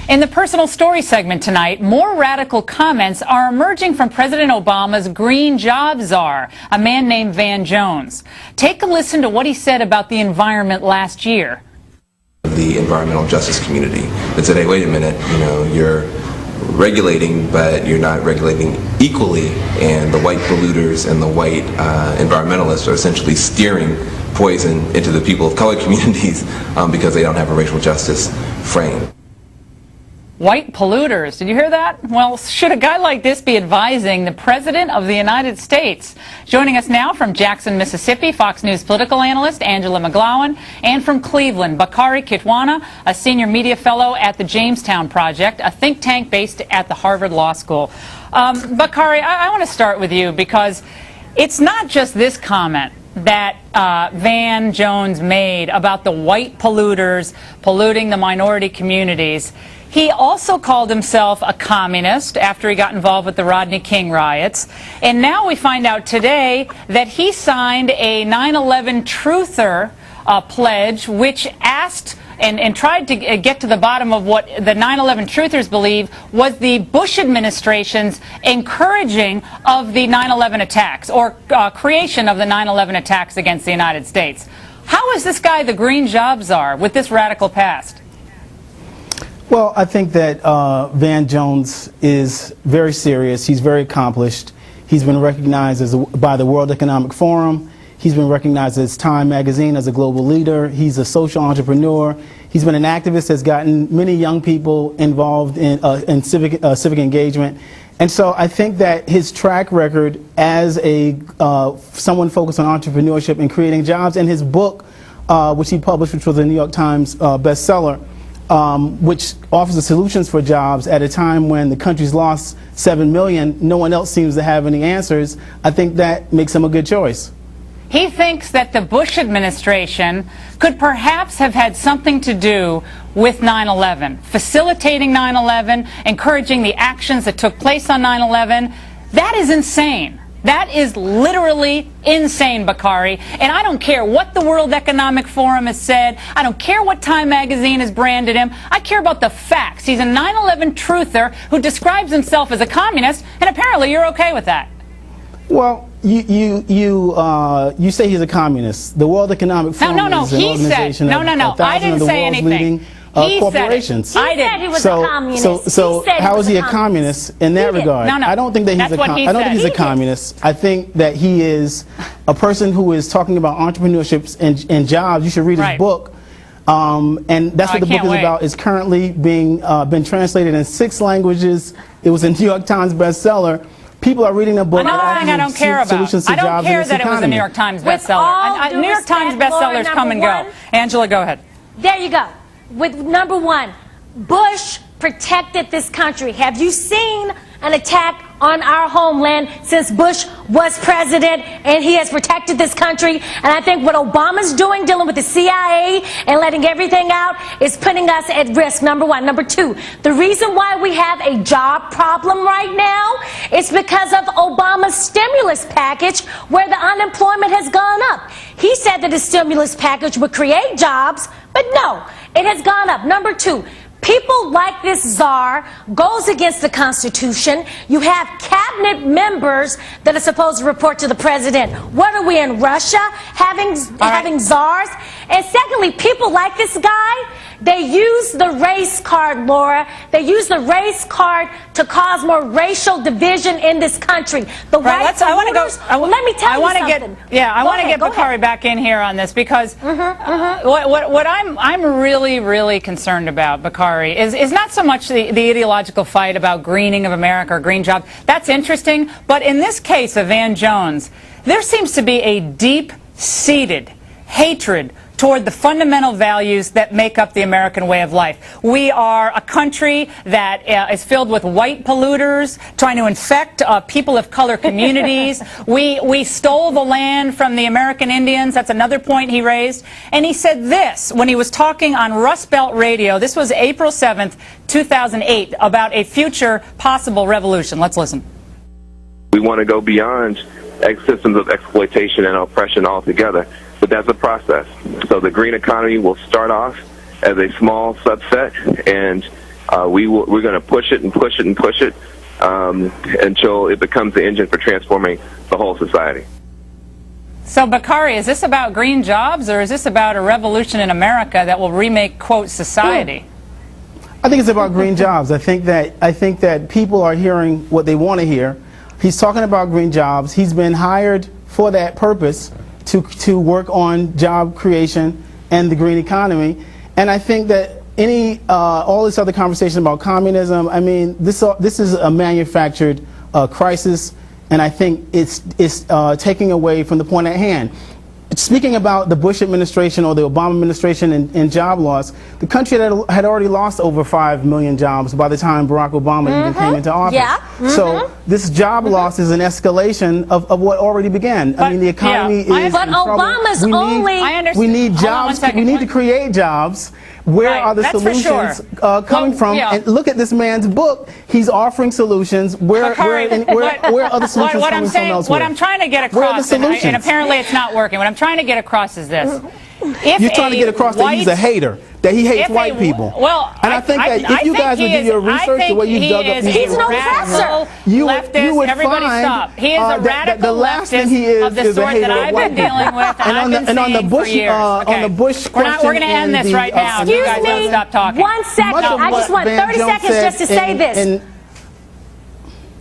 In the personal story segment tonight, more radical comments are emerging from President Obama's green job czar, a man named Van Jones. Take a listen to what he said about the environment last year. The environmental justice community that said, hey, wait a minute, you're regulating, but you're not regulating equally, and the white polluters and the white environmentalists are essentially steering poison into the people of color communities because they don't have a racial justice frame. White polluters. Did you hear that? Well, should a guy like this be advising the President of the United States? Joining us now from Jackson, Mississippi, Fox News political analyst Angela McGlowan, and from Cleveland, Bakari Kitwana, a senior media fellow at the Jamestown Project, a think tank based at the Harvard Law School. Bakari, I want to start with you because it's not just this comment that Van Jones made about the white polluters polluting the minority communities. He also called himself a communist after he got involved with the Rodney King riots. And now we find out today that he signed a 9/11 truther pledge, which asked and tried to get to the bottom of what the 9/11 truthers believe was the Bush administration's encouraging of the 9/11 attacks, or creation of the 9/11 attacks against the United States. How is this guy the green job czar with this radical past? Well, I think that Van Jones is very serious. He's very accomplished. He's been recognized by the World Economic Forum. He's been recognized as Time magazine as a global leader. He's a social entrepreneur. He's been an activist that's gotten many young people involved in civic engagement. And so I think that his track record as someone focused on entrepreneurship and creating jobs, and his book, which he published, which was a New York Times bestseller, which offers the solutions for jobs at a time when the country's lost 7 million, no one else seems to have any answers. I think that makes him a good choice. He thinks that the Bush administration could perhaps have had something to do with 9/11, facilitating 9/11, encouraging the actions that took place on 9/11. That is insane. That is literally insane, Bakari. And I don't care what the World Economic Forum has said. I don't care what Time magazine has branded him. I care about the facts. He's a 9/11 truther who describes himself as a communist, and apparently you're okay with that. Well, you say he's a communist. The World Economic Forum is an organization of thousands of the world's leading corporations. He said he was a communist. So how is he a communist in that regard? No. I don't think that he's a communist. I think that he is a person who is talking about entrepreneurship and jobs. You should read his book. And that's what the book is about. It's currently been translated in 6 languages. It was a New York Times bestseller. People are reading the book. Another thing I don't care about. I don't care that it was a New York Times bestseller. New York Times bestsellers come and go. Angela, go ahead. There you go. With number one, Bush protected this country. Have you seen an attack on our homeland since Bush was president, and he has protected this country? And I think what Obama's doing, dealing with the CIA and letting everything out, is putting us at risk, number one. Number two, the reason why we have a job problem right now is because of Obama's stimulus package, where the unemployment has gone up. He said that the stimulus package would create jobs, but no, it has gone up. Number two, people like this czar goes against the Constitution. You have cabinet members that are supposed to report to the president. What are we in Russia having czars? And secondly, people like this guy, they use the race card, Laura. They use the race card to cause more racial division in this country. The white voters. Let me tell you something. I want to get Bakari back in here on this because what I'm really concerned about, Bakari, is not so much the ideological fight about greening of America or green jobs. That's interesting, but in this case of Van Jones, there seems to be a deep-seated hatred toward the fundamental values that make up the American way of life. We are a country that is filled with white polluters trying to infect people of color communities. We stole the land from the American Indians. That's another point he raised. And he said this when he was talking on Rust Belt Radio. This was April 7th, 2008, about a future possible revolution. Let's listen. We want to go beyond systems of exploitation and oppression altogether. But that's a process. So the green economy will start off as a small subset, and We're going to push it and push it and push it until it becomes the engine for transforming the whole society. So, Bakari, is this about green jobs, or is this about a revolution in America that will remake, quote, society? I think it's about green jobs. I think that people are hearing what they want to hear. He's talking about green jobs. He's been hired for that purpose, to work on job creation and the green economy. And I think that all this other conversation about communism, I mean, this is a manufactured crisis. And I think it's taking away from the point at hand. Speaking about the Bush administration or the Obama administration and job loss, the country had already lost over 5 million jobs by the time Barack Obama even came into office. Yeah. So this job loss is an escalation of what already began. But, I mean, the economy is But in trouble. Obama's We need jobs. We need to create jobs. Where are the solutions coming from? Yeah. And look at this man's book. He's offering solutions. Where are the solutions coming from elsewhere? What I'm trying to get across, and apparently it's not working, what I'm trying to get across is this. You're trying to get across that he's a hater, that he hates white people. Well, and I think that if you guys would do your research, the way you've dug up he's an oppressor. you would everybody find stop. He is a radical the last thing he leftist of the is sort a that I've been dealing with, and on the Bush, on the Bush question, we're going to end this right now. Excuse You guys don't me, stop talking. 1 second. I just want 30 seconds just to say this.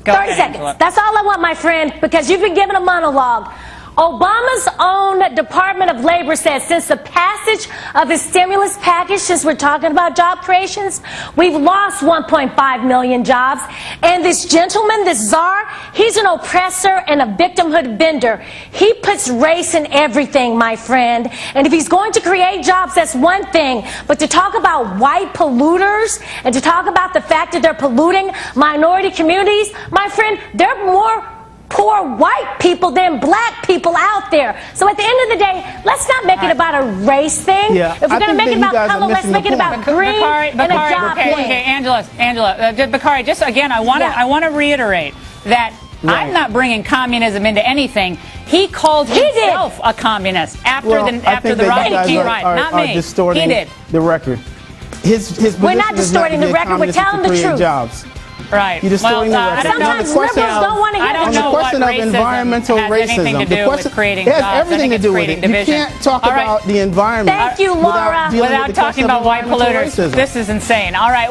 30 seconds. That's all I want, my friend, because you've been given a monologue. Obama's own Department of Labor says since the passage of his stimulus package, since we're talking about job creations, we've lost 1.5 million jobs. And this gentleman, this czar, he's an oppressor and a victimhood bender. He puts race in everything, my friend. And if he's going to create jobs, that's one thing. But to talk about white polluters and to talk about the fact that they're polluting minority communities, my friend, they're more poor white people than black people out there. So at the end of the day, let's not make it about a race thing. Yeah, if we're going to make it about color, let's make it about green and a job thing. Okay, Angela, Bakari, just again, I want to reiterate that I'm not bringing communism into anything. He called himself a communist after the riot. Not me. Distorting he did. The record. We're not distorting the record. We're telling the truth. Jobs. Right. You're distorting the record. Sometimes liberals don't want to hear the truth. On the question of environmental racism, it has everything to do with it. You can't talk about the environment Thank you, Laura. without talking about white polluters. Racism. This is insane. All right.